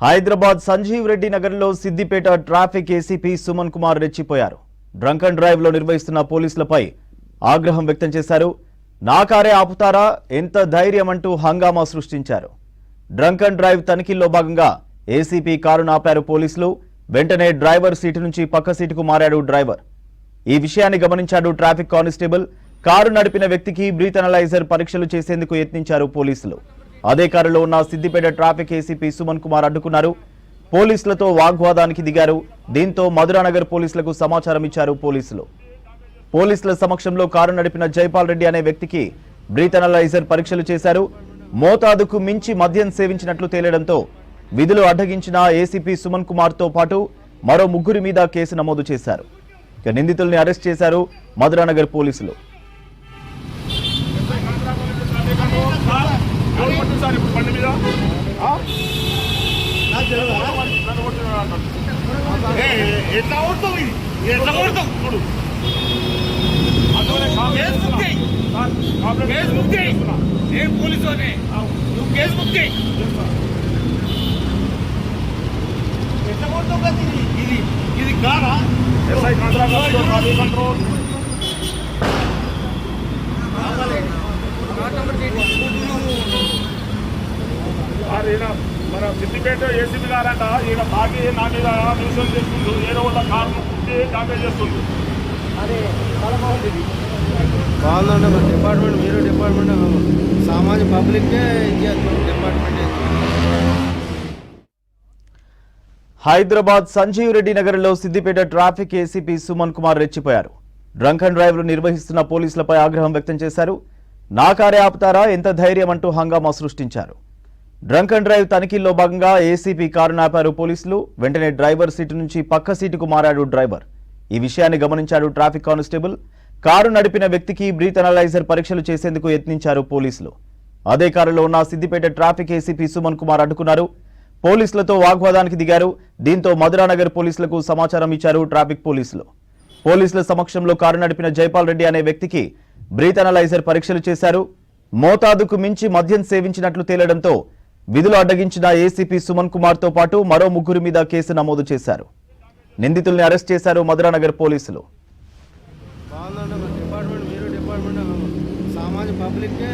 హైదరాబాద్ సంజీవ్ రెడ్డి నగర్లో Siddipet traffic ACP Suman Kumar రెచ్చిపోయారు. Drunk and drive లో నిర్వహిస్తున్న పోలీసులపై ఆగ్రహం వ్యక్తం చేశారు. నా కారే ఆపుతారా, ఎంత ధైర్యం అంటూ హంగామా సృష్టించారు. డ్రంక్ అండ్ డ్రైవ్ తనిఖీల్లో భాగంగా ఏసీపీ కారును ఆపారు పోలీసులు. వెంటనే డ్రైవర్ సీటు నుంచి పక్క సీటుకు మారాడు డ్రైవర్. ఈ విషయాన్ని గమనించాడు ట్రాఫిక్ కానిస్టేబుల్. కారు నడిపిన వ్యక్తికి బ్రీత్ అనలైజర్ పరీక్షలు చేసేందుకు యత్నించారు పోలీసులు. అదే కారులో ఉన్న సిద్దిపేట ట్రాఫిక్ ఏసీపీ సుమన్ కుమార్ అడ్డుకున్నారు. పోలీసులతో వాగ్వాదానికి దిగారు. దీంతో మధురానగర్ పోలీసులకు సమాచారం ఇచ్చారు పోలీసులు. పోలీసుల సమక్షంలో కారు నడిపిన జైపాల్ రెడ్డి అనే వ్యక్తికి బ్రీత్ అనలైజర్ పరీక్షలు చేశారు. మోతాదుకు మించి మద్యం సేవించినట్లు తేలడంతో విధులు అడ్డగించిన ఏసీపీ సుమన్ కుమార్ తో పాటు మరో ముగ్గురి మీద కేసు నమోదు చేశారు. ఇక నిందితుల్ని అరెస్ట్ చేశారు మధురానగర్ పోలీసులు. ఇది కారా మన సిద్దిపేట ఏసీబీ గారంట ఈయన తాగి నా మీద న్యూసెన్స్ చేస్తుండ్రు. ఏదో వాళ్ళ కారణం పుట్టి డామేజ్ చేస్తుండ్రు. బాగుందండి మన డిపార్ట్మెంట్, మీరు డిపార్ట్మెంట్ సామాన్య పబ్లిక్కే డిపార్ట్మెంట్. హైదరాబాద్ సంజీవ్ రెడ్డి నగర్లో సిద్దిపేట ట్రాఫిక్ ఏసీపీ సుమన్ కుమార్ రెచ్చిపోయారు. డ్రంక్ అండ్ డ్రైవ్ నిర్వహిస్తున్న పోలీసులపై ఆగ్రహం వ్యక్తం చేశారు. నా కారే ఆపుతారా, ఎంత ధైర్యం అంటూ హంగామా సృష్టించారు. డ్రంక్ అండ్ డ్రైవ్ తనిఖీల్లో భాగంగా ఏసీపీ కారును ఆపారు పోలీసులు. వెంటనే డ్రైవర్ సీటు నుంచి పక్క సీటుకు మారాడు డ్రైవర్. ఈ విషయాన్ని గమనించాడు ట్రాఫిక్ కానిస్టేబుల్. కారు నడిపిన వ్యక్తికి బ్రీత్ అనలైజర్ పరీక్షలు చేసేందుకు యత్నించారు పోలీసులు. అదే కారులో ఉన్న సిద్దిపేట ట్రాఫిక్ ఏసీపీ సుమన్ కుమార్ అడ్డుకున్నారు. పోలీసులతో వాగ్వాదానికి దిగారు. దీంతో మధురానగర్ పోలీసులకు సమాచారం ఇచ్చారు ట్రాఫిక్ పోలీసులు. పోలీసుల సమక్షంలో కారు నడిపిన జైపాల్ రెడ్డి అనే వ్యక్తికి బ్రీత్ అనలైజర్ పరీక్షలు చేశారు. మోతాదుకు మించి మద్యం సేవించినట్లు తేలడంతో విధులు అడ్డగించిన ఏసీపీ సుమన్ కుమార్ తో పాటు మరో ముగ్గురి మీద కేసు నమోదు చేశారు. నిందితుల్ని అరెస్ట్ చేశారు మధురానగర్ పోలీసులు. బాగుందండి మన డిపార్ట్మెంట్, మీరు డిపార్ట్మెంట్ సామాన్య పబ్లిక్కే